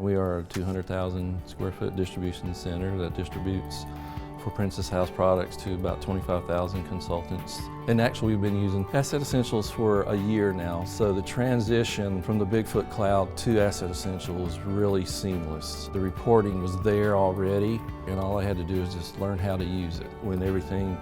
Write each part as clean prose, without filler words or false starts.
We are a 200,000 square foot distribution center that distributes for Princess House products to about 25,000 consultants. And actually we've been using Asset Essentials for a year now, so the transition from the Bigfoot Cloud to Asset Essentials was really seamless. The reporting was there already, and all I had to do was just learn how to use it. When everything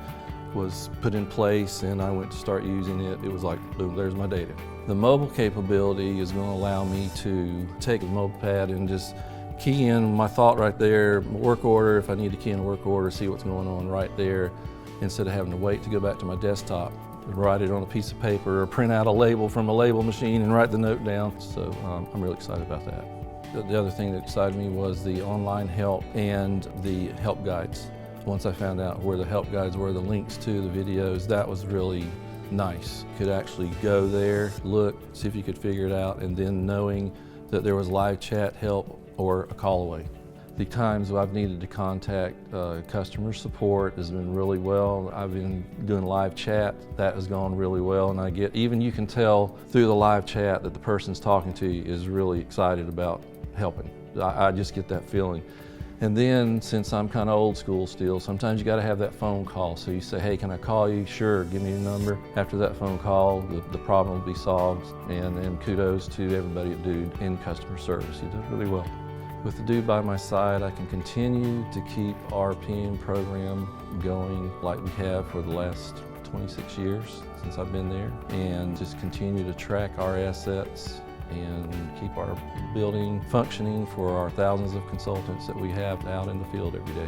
was put in place and I went to start using it, it was like, boom, there's my data. The mobile capability is going to allow me to take a mobile pad and just key in my thought right there, work order, if I need to key in a work order, see what's going on right there, instead of having to wait to go back to my desktop and write it on a piece of paper or print out a label from a label machine and write the note down. So I'm really excited about that. The other thing that excited me was the online help and the help guides. Once I found out where the help guides were, the links to the videos, that was really nice. You could actually go there, look, see if you could figure it out, and then knowing that there was live chat help or a call away. The times I've needed to contact customer support has been really well. I've been doing live chat, that has gone really well, and even you can tell through the live chat that the person's talking to you is really excited about helping. I just get that feeling. And then, since I'm kind of old school still, sometimes you got to have that phone call. So you say, hey, can I call you? Sure, give me your number. After that phone call, the problem will be solved. And kudos to everybody at Dude in customer service. You did really well. With the Dude by my side, I can continue to keep our PM program going like we have for the last 26 years since I've been there, and just continue to track our assets and keep our building functioning for our thousands of consultants that we have out in the field every day.